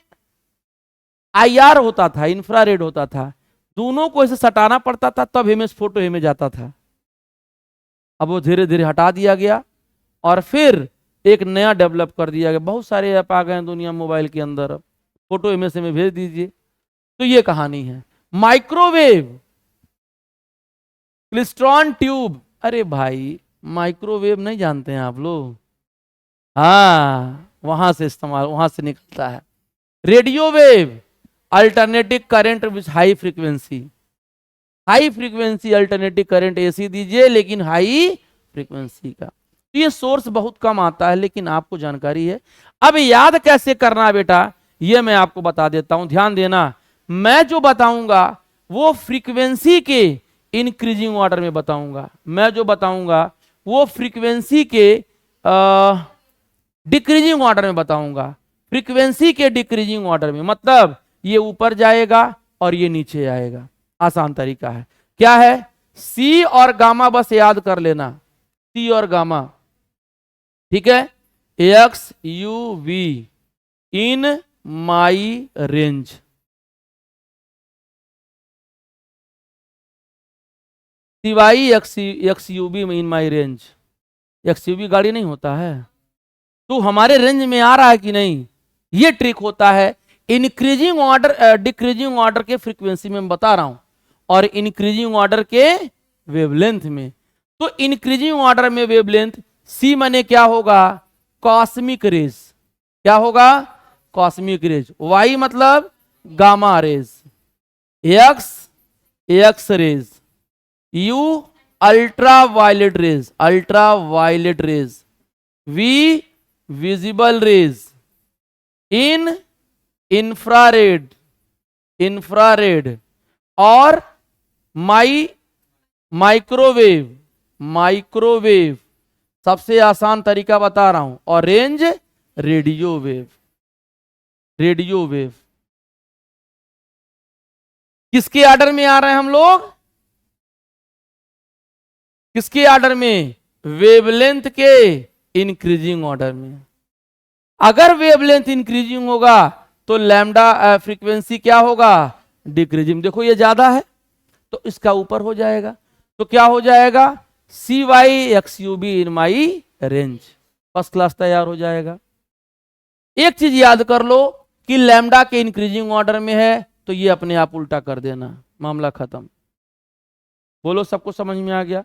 IR होता था, इंफ्रारेड होता था, दोनों को ऐसे सटाना पड़ता था तब इमेज फोटो इमेज आता था। अब वो धीरे धीरे हटा दिया गया और फिर एक नया डेवलप कर दिया गया। बहुत सारे ऐप आ गए हैं दुनिया मोबाइल के अंदर, फोटो इमेज में भेज दीजिए। तो ये कहानी है। Microwave, klystron tube. अरे भाई माइक्रोवेव नहीं जानते हैं आप लोग? हाँ, वहां से इस्तेमाल, वहां से निकलता है। Radio wave, alternative current with high frequency. High frequency alternative current AC दीजिए, लेकिन हाई फ्रीक्वेंसी का। तो ये सोर्स बहुत कम आता है, लेकिन आपको जानकारी है। अब याद कैसे करना है बेटा, ये मैं आपको बता देता हूं, ध्यान देना। मैं जो बताऊंगा वो फ्रीक्वेंसी के इंक्रीजिंग ऑर्डर में बताऊंगा, मैं जो बताऊंगा वो फ्रीक्वेंसी के डिक्रीजिंग ऑर्डर में बताऊंगा। फ्रीक्वेंसी के डिक्रीजिंग ऑर्डर में मतलब ये ऊपर जाएगा और ये नीचे आएगा। आसान तरीका है, क्या है? C और गामा बस याद कर लेना, C और गामा, ठीक है? XUV in my range. CY XUV in my range. XUV गाड़ी नहीं होता है, तो हमारे रेंज में आ रहा है कि नहीं, ये ट्रिक होता है। इंक्रीजिंग ऑर्डर डिक्रीजिंग ऑर्डर के फ्रीक्वेंसी में बता रहा हूं, और इंक्रीजिंग ऑर्डर के वेवलेंथ में। तो इंक्रीजिंग ऑर्डर में वेवलेंथ सी माने क्या होगा, कॉस्मिक रेज। क्या होगा, कॉस्मिक रेज। वाई मतलब gamma rays, X X rays, U ultra violet rays, ultra violet rays, V visible rays, in infrared, infrared, और माइक्रोवेव, माइक्रोवेव सबसे आसान तरीका बता रहा हूं, और range radio wave, radio wave. किसके ऑर्डर में आ रहे हैं हम लोग, किसके ऑर्डर में, वेवलेंथ के इंक्रीजिंग ऑर्डर में। अगर वेवलेंथ इंक्रीजिंग होगा तो लैम्डा फ्रीक्वेंसी क्या होगा, डिक्रीजिंग। देखो ये ज्यादा है तो इसका ऊपर हो जाएगा, तो क्या हो जाएगा, C Y X U B in my range. First class तैयार हो जाएगा। एक चीज याद कर लो कि लैम्डा के इंक्रीजिंग ऑर्डर में है तो ये अपने आप उल्टा कर देना, मामला खत्म। बोलो सबको समझ में आ गया।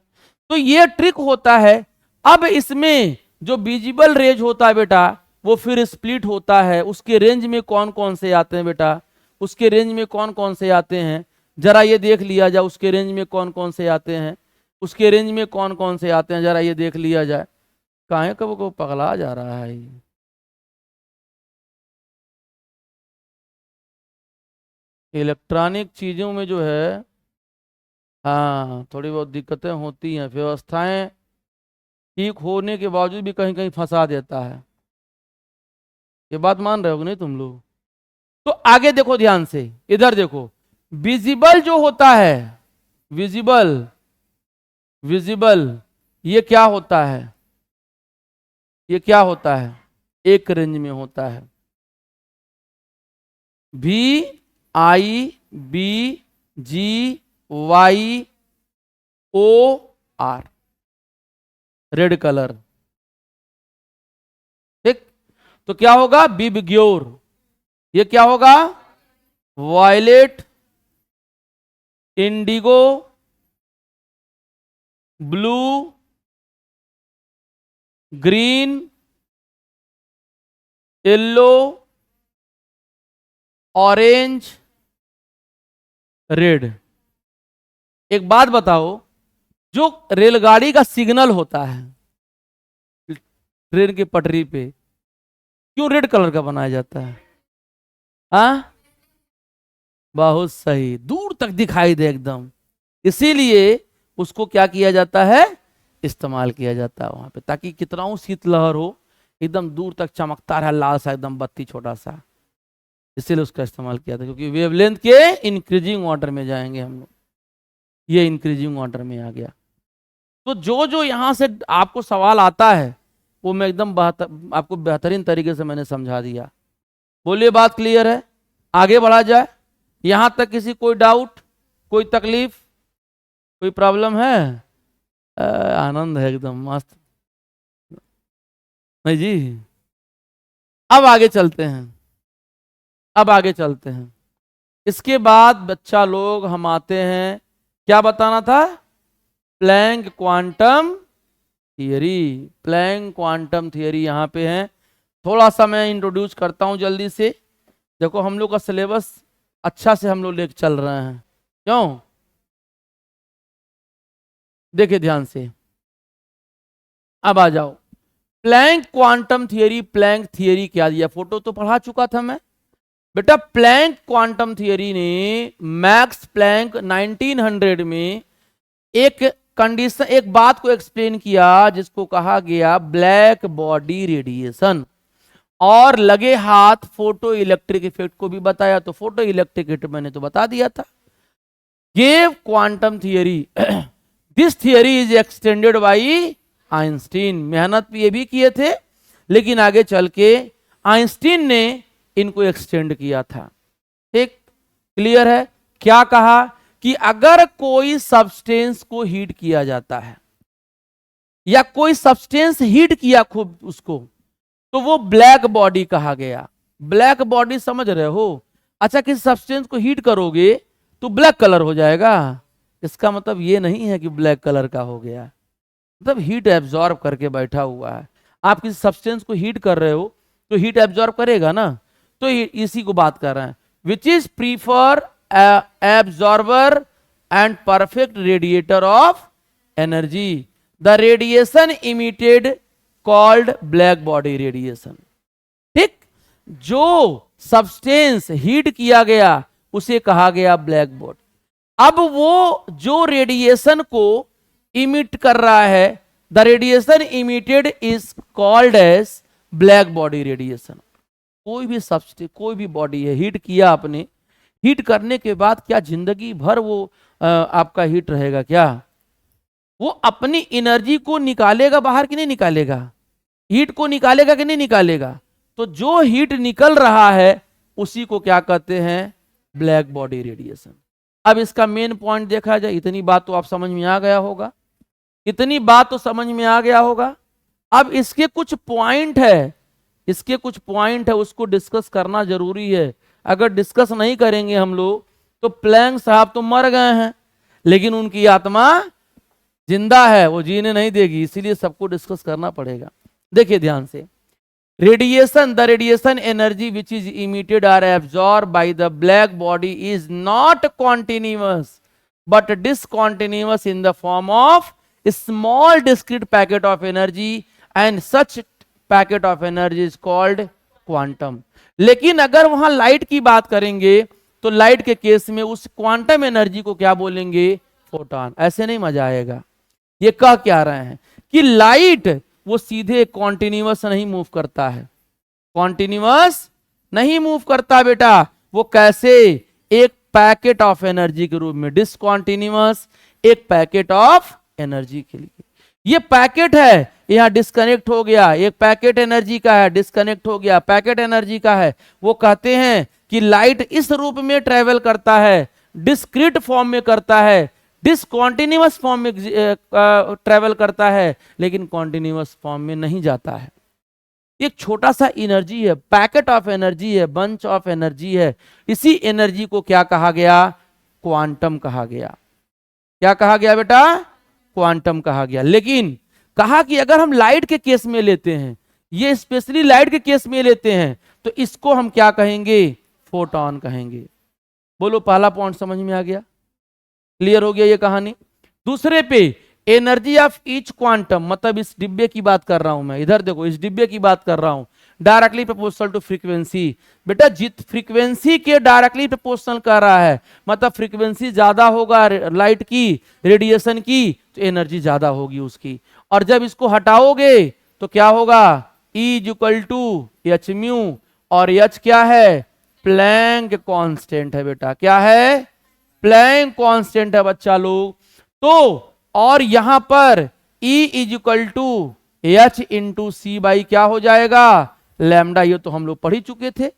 तो ये ट्रिक होता है। अब इसमें जो विजिबल रेंज होता है बेटा वो फिर स्प्लिट होता है। उसके रेंज में कौन कौन से आते हैं बेटा, उसके रेंज में कौन कौन से आते हैं, जरा ये देख लिया जाए। उसके रेंज में कौन कौन से आते हैं, उसके रेंज में कौन कौन से आते हैं, जरा ये देख लिया जाए। काहे कब को पगला जा रहा है ये। इलेक्ट्रॉनिक चीजों में जो है, हाँ थोड़ी बहुत दिक्कतें होती हैं, व्यवस्थाएं ठीक होने के बावजूद भी कहीं कहीं फंसा देता है। ये बात मान रहे हो नहीं तुम लोग। तो आगे देखो ध्यान से, इधर देखो। विजिबल जो होता है, विजिबल, विजिबल ये क्या होता है, ये क्या होता है, एक रेंज में होता है। V I B G Y O R, red colour, ठीक। तो क्या होगा, बिबग्योर, ये क्या होगा, violet, indigo, blue, green, yellow, orange, red. एक बात बताओ, जो रेलगाड़ी का सिग्नल होता है ट्रेन की पटरी पे, क्यों रेड कलर का बनाया जाता है, हाँ बहुत सही, दूर तक दिखाई दे एकदम, इसीलिए उसको क्या किया जाता है, इस्तेमाल किया जाता है वहां पे, ताकि कितना शीतलहर हो एकदम दूर तक चमकता रहा लाल सा एकदम बत्ती छोटा सा, इसीलिए उसका इस्तेमाल किया था। क्योंकि वेवलेंथ के इंक्रीजिंग ऑर्डर में जाएंगे हम लोग, ये इंक्रीजिंग ऑर्डर में आ गया। तो जो जो यहां से आपको सवाल आता है वो मैं एकदम आपको बेहतरीन तरीके से मैंने समझा दिया। बोलिए बात क्लियर है, आगे बढ़ा जाए। यहां तक किसी कोई डाउट, कोई तकलीफ, कोई प्रॉब्लम है? आनंद है एकदम मस्त, नहीं जी। अब आगे चलते हैं, अब आगे चलते हैं। इसके बाद बच्चा लोग हम आते हैं, क्या बताना था, Planck quantum theory. Planck quantum theory यहां पे है। थोड़ा सा मैं इंट्रोड्यूस करता हूं जल्दी से। देखो हम लोग का सिलेबस अच्छा से हम लोग लेके चल रहे हैं, क्यों, देखिए ध्यान से। अब आ जाओ, Planck quantum theory. Planck theory क्या दिया, फोटो तो पढ़ा चुका था मैं बेटा। प्लैंक क्वांटम थियरी ने मैक्स प्लैंक 1900 में एक कंडीशन, एक बात को एक्सप्लेन किया जिसको कहा गया ब्लैक बॉडी रेडिएशन, और लगे हाथ फोटो इलेक्ट्रिक इफेक्ट को भी बताया। तो फोटो इलेक्ट्रिक इफेक्ट मैंने तो बता दिया था। Gave quantum theory, this theory is extended by Einstein. मेहनत भी ये भी किए थे, लेकिन आगे चल के आइंस्टीन ने इनको एक्सटेंड किया था। ठीक, क्लियर है। क्या कहा कि अगर कोई सब्सटेंस को हीट किया जाता है, या कोई सब्सटेंस हीट किया खूब उसको, तो वो ब्लैक बॉडी कहा गया। ब्लैक बॉडी समझ रहे हो? अच्छा, किसी सब्सटेंस को हीट करोगे तो ब्लैक कलर हो जाएगा, इसका मतलब ये नहीं है कि ब्लैक कलर का हो गया, मतलब हीट एब्जॉर्ब करके बैठा हुआ है। आप किसी सब्सटेंस को हीट कर रहे हो तो हीट एब्जॉर्ब करेगा ना, तो इसी को बात कर रहे हैं। Which is prefer absorber and perfect radiator of energy, the radiation emitted called black body radiation. ठीक, जो सब्सटेंस हीट किया गया उसे कहा गया ब्लैक बॉडी। अब वो जो रेडिएशन को इमिट कर रहा है, the radiation emitted is called as black body radiation. कोई भी सब्सटेंस, कोई भी बॉडी है, हीट किया आपने, हीट करने के बाद क्या जिंदगी भर वो आपका हीट रहेगा क्या? वो अपनी एनर्जी को निकालेगा बाहर कि नहीं निकालेगा? हीट को निकालेगा कि नहीं निकालेगा? तो जो हीट निकल रहा है उसी को क्या कहते हैं? Black body radiation. अब इसका मेन पॉइंट देखा जाए, इतनी बात तो आप समझ में आ गया होगा, इतनी बात तो समझ में आ गया होगा। अब इसके कुछ पॉइंट है, इसके कुछ पॉइंट है, उसको डिस्कस करना जरूरी है। अगर डिस्कस नहीं करेंगे हम लोग तो प्लैंक साहब तो मर गए हैं, लेकिन उनकी आत्मा जिंदा है, वो जीने नहीं देगी, इसीलिए सबको डिस्कस करना पड़ेगा। देखिए ध्यान से, radiation, the radiation energy which is emitted or absorb by the black body is not continuous but discontinuous in the form of small discrete packet of energy and such packet of energy is called quantum. लेकिन अगर वहां light की बात करेंगे तो light के case में उस क्वांटम एनर्जी को क्या बोलेंगे? फोटॉन। ऐसे नहीं मजा आएगा। ये कह क्या रहे हैं कि लाइट वो सीधे कॉन्टिन्यूअस नहीं मूव करता है, कॉन्टिन्यूअस नहीं मूव करता बेटा। वो कैसे? एक पैकेट ऑफ एनर्जी के रूप में, डिसकॉन्टिन्यूअस एक पैकेट ऑफ एनर्जी के लिए। ये पैकेट है, यहां डिस्कनेक्ट हो गया, एक पैकेट एनर्जी का है, डिस्कनेक्ट हो गया, पैकेट एनर्जी का है। वो कहते हैं कि लाइट इस रूप में ट्रेवल करता है, डिस्क्रीट फॉर्म में करता है, डिसकॉन्टिन्यूअस फॉर्म में ट्रेवल करता है, लेकिन कॉन्टिन्यूअस फॉर्म में नहीं जाता है। एक छोटा सा एनर्जी है, पैकेट ऑफ एनर्जी है, बंच ऑफ एनर्जी है। इसी एनर्जी को क्या कहा गया? क्वांटम कहा गया। क्या कहा गया बेटा? क्वांटम कहा गया। लेकिन कहा कि अगर हम लाइट के केस में लेते हैं, ये स्पेशली लाइट के केस में लेते हैं, तो इसको हम क्या कहेंगे? फोटॉन कहेंगे। बोलो, पहला पॉइंट समझ में आ गया? क्लियर हो गया ये कहानी? दूसरे पे, एनर्जी ऑफ ईच क्वांटम, मतलब इस डिब्बे की बात कर रहा हूं मैं, इधर देखो, इस डिब्बे की बात कर रहा हूं, डायरेक्टली प्रोपोर्शनल टू फ्रीक्वेंसी। बेटा जित फ्रीक्वेंसी के डायरेक्टली प्रोपोर्शनल कर रहा है, मतलब फ्रीक्वेंसी ज्यादा होगा लाइट की, रेडिएशन की, तो एनर्जी ज्यादा होगी उसकी। और जब इसको हटाओगे तो क्या होगा? E equal to H mu, और एच क्या है? प्लैंक कांस्टेंट है बेटा। क्या है? प्लैंक कांस्टेंट है बच्चा लोग। तो और यहां पर E equal to H into C by क्या हो जाएगा? लैम्डा। ये तो हम लोग पढ़ ही चुके थे।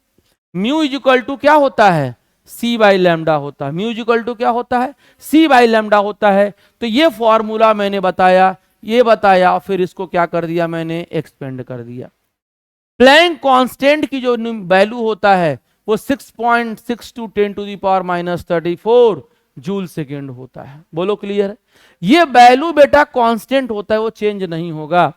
म्यू इक्वल टू क्या होता है? सी बाई लैम्डा होता है। म्यू इक्वल टू क्या होता है? सी बाई लैम्डा होता है। तो ये फॉर्मूला मैंने बताया, ये बताया, फिर इसको क्या कर दिया मैंने? एक्सपेंड कर दिया। प्लैंक कांस्टेंट की जो वैल्यू होता है वो 6.62 10 to the power minus 34 joule second होता है। बोलो क्लियर है? ये वैल्यू बेटा कांस्टेंट होता है, वो चेंज नहीं होगा।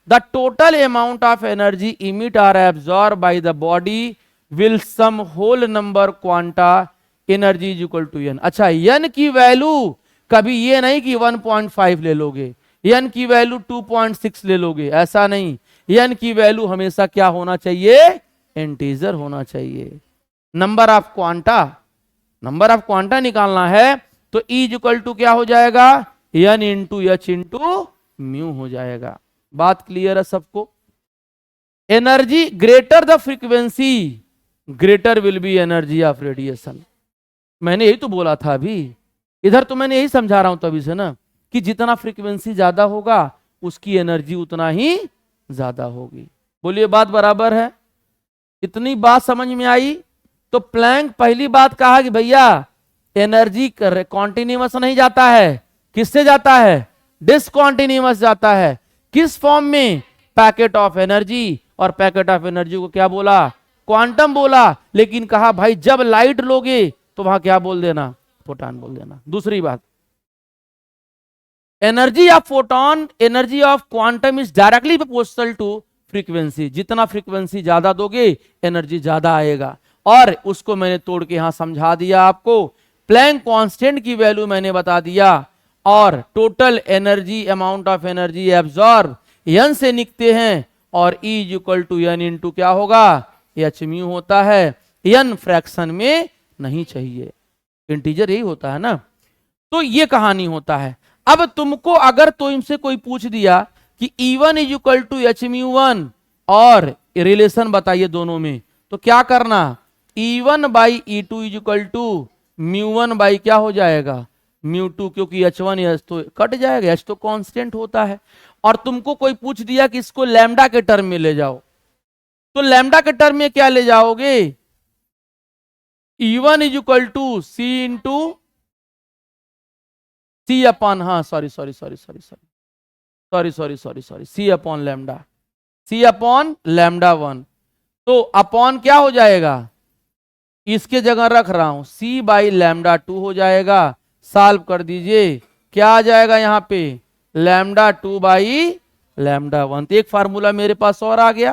The total amount of energy emit or absorb by the body will some whole number quanta energy is equal to N. अच्छा, एन की वैल्यू कभी ये नहीं कि 1.5 ले लोगे, एन की वैल्यू 2.6 ले लोगे, ऐसा नहीं। एन की वैल्यू हमेशा क्या होना चाहिए? इंटीजर होना चाहिए। Number of quanta, number of quanta निकालना है तो E इक्वल टू क्या हो जाएगा? N into H into mu हो जाएगा। बात क्लियर है सबको? Energy greater the frequency greater will be energy of radiation. मैंने यही तो बोला था अभी, इधर तो मैंने यही समझा रहा हूं तभी से ना, कि जितना फ्रीक्वेंसी ज्यादा होगा उसकी एनर्जी उतना ही ज्यादा होगी। बोलिए बात बराबर है? इतनी बात समझ में आई? तो प्लैंक पहली बात कहा कि भैया एनर्जी कॉन्टिन्यूअस नहीं जाता है, किससे जाता है? डिसकॉन्टिन्यूअस जाता है। किस फॉर्म में? Packet of energy. और पैकेट ऑफ एनर्जी को क्या बोला? क्वांटम बोला, लेकिन कहा भाई जब लाइट लोगे तो वहां क्या बोल देना, फोटॉन बोल देना। दूसरी बात, energy of photon, energy of quantum is directly proportional to frequency. जितना फ्रीक्वेंसी ज्यादा दोगे एनर्जी ज्यादा आएगा, और उसको मैंने तोड़ के यहां समझा दिया आपको। प्लैंक कांस्टेंट की वैल्यू मैंने बता दिया, और total energy, amount of energy absorb N से निकलते हैं, और E is equal to N into क्या होगा, एच म्यू होता है। एन फ्रैक्शन में नहीं चाहिए, इंटीजर यही होता है ना। तो ये कहानी होता है। अब तुमको अगर तो इनसे कोई पूछ दिया कि E1 is equal to H mu one, और रिलेशन बताइए दोनों में, तो क्या करना, E1 by E2 is equal to mu one by क्या हो जाएगा, म्यू टू, क्योंकि H1 H तो कट जाएगा, H तो कांस्टेंट होता है। और तुमको कोई पूछ दिया कि इसको लैम्डा के टर्म में ले जाओ, तो लैम्डा के टर्म में क्या ले जाओगे, E1 is equal to C into C upon, हाँ sorry C upon lambda, C upon lambda one. तो अपॉन क्या हो जाएगा, इसके जगह रख रहा हूं, सी बाई लैम्डा टू हो जाएगा। सॉल्व कर दीजिए, क्या आ जाएगा यहाँ पे, lambda two by lambda one. तो एक फार्मूला मेरे पास और आ गया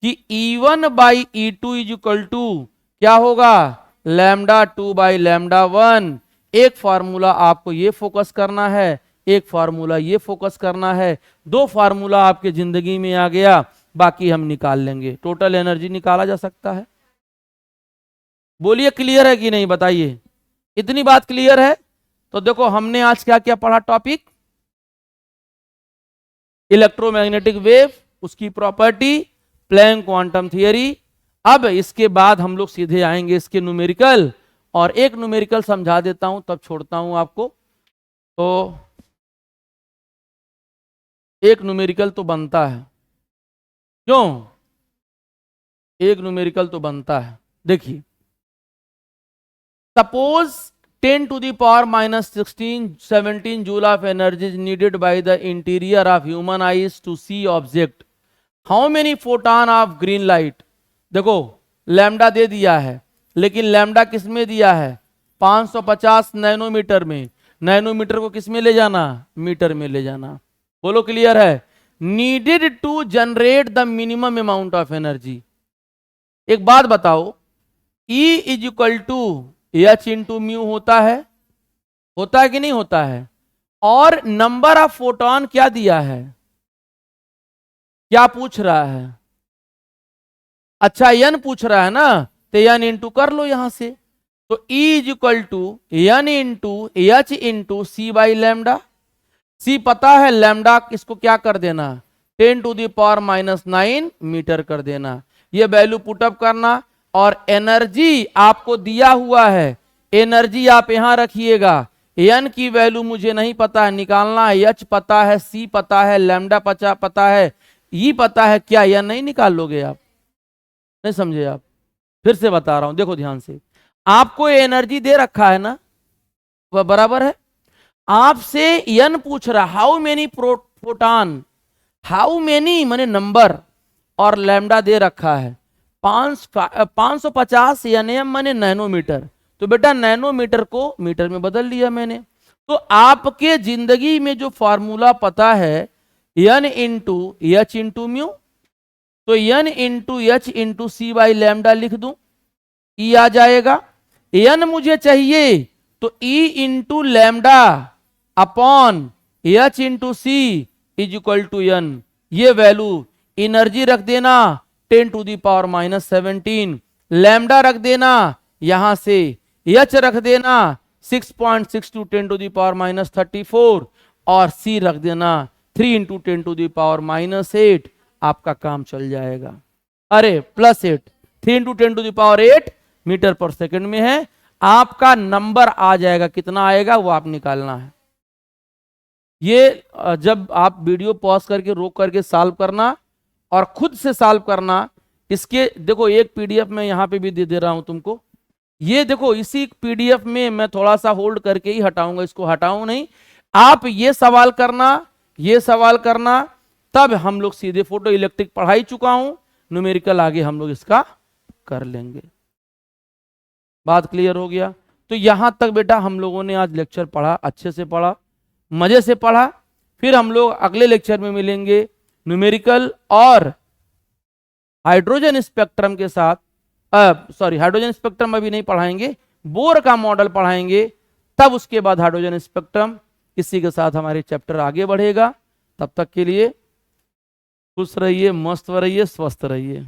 कि E1 by E2 is equal to क्या होगा, lambda two by lambda one. एक फार्मूला आपको ये फोकस करना है, एक फार्मूला ये फोकस करना है। दो फार्मूला आपके जिंदगी में आ गया, बाकी हम निकाल लेंगे। टोटल एनर्जी निकाला जा सकता है। बोलिए क्लियर है कि नहीं, बताइए। इतनी बात क्लियर है? तो देखो हमने आज क्या क्या पढ़ा, टॉपिक इलेक्ट्रोमैग्नेटिक वेव, उसकी प्रॉपर्टी, प्लैंक क्वांटम थियरी। अब इसके बाद हम लोग सीधे आएंगे इसके न्यूमेरिकल, और एक न्यूमेरिकल समझा देता हूं तब छोड़ता हूं आपको। तो एक न्यूमेरिकल तो बनता है, क्यों, एक न्यूमेरिकल तो बनता है। देखिए, suppose 10 to the power minus 17 joule of energy is needed by the interior of human eyes to see object. How many photon of green light? देखो लैम्डा दे दिया है, लेकिन लैम्डा किस में दिया है, 550 नैनोमीटर में। नैनोमीटर को किस में ले जाना, मीटर में ले जाना। बोलो क्लियर है। Needed to generate the minimum amount of energy. एक बात बताओ, E is equal to H into mu होता है कि नहीं होता है? और नंबर ऑफ फोटोन क्या दिया है, क्या पूछ रहा है, अच्छा एन पूछ रहा है ना, तो एन इंटू कर लो यहां से। तो E is equal to N into H into C by lambda. C पता है, लैम्डा इसको क्या कर देना, 10 to the power minus 9 metre कर देना। ये वैल्यू पुटअप करना, और एनर्जी आपको दिया हुआ है, एनर्जी आप यहां रखिएगा। एन की वैल्यू मुझे नहीं पता है, निकालना है। एच पता है, सी पता है, लैम्डा पता है, ई पता है, क्या एन नहीं निकाल लोगे आप? नहीं समझे आप? फिर से बता रहा हूं, देखो ध्यान से। आपको एनर्जी दे रखा है ना, वह बराबर है। आपसे एन पूछ रहा, how many proton, how many माने नंबर, और लैम्डा दे रखा है 550 एनएम माने नैनोमीटर। तो बेटा नैनोमीटर को मीटर में बदल लिया मैंने। तो आपके जिंदगी में जो फॉर्मूला पता है, N into H into mu, तो N into H into C by lambda लिख दूं, ई आ जाएगा। एन मुझे चाहिए, तो E into lambda upon H into C is equal to N. ये वैल्यू एनर्जी रख देना 10 to the power minus 17, lambda रख देना यहां से, एच रख देना 6.62 10 to the power minus 34, और सी रख देना 3 into 10 to the power minus 8। आपका काम चल जाएगा। अरे plus 8, 3 into 10 to the power 8 metre per second में है। आपका नंबर आ जाएगा, कितना आएगा वो आप निकालना है। ये जब आप वीडियो पॉज करके रोक करके सॉल्व करना और खुद से सॉल्व करना। इसके देखो एक पीडीएफ में यहाँ पे भी दे रहा हूं तुमको। ये देखो इसी पीडीएफ में मैं थोड़ा सा होल्ड करके ही हटाऊंगा, इसको हटाऊं नहीं। आप ये सवाल करना, ये सवाल करना, तब हम लोग सीधे फोटो इलेक्ट्रिक पढ़ा ही चुका हूं, न्यूमेरिकल आगे हम लोग इसका कर लेंगे। बात क्लियर हो गया? तो यहां तक बेटा हम लोगों ने आज लेक्चर पढ़ा, अच्छे से पढ़ा, मजे से पढ़ा। फिर हम लोग अगले लेक्चर में मिलेंगे न्यूमेरिकल और हाइड्रोजन स्पेक्ट्रम के साथ। सॉरी, हाइड्रोजन स्पेक्ट्रम अभी नहीं पढ़ाएंगे, बोर का मॉडल पढ़ाएंगे, तब उसके बाद हाइड्रोजन स्पेक्ट्रम। इसी के साथ हमारे चैप्टर आगे बढ़ेगा। तब तक के लिए खुश रहिए, मस्त रहिए, स्वस्थ रहिए।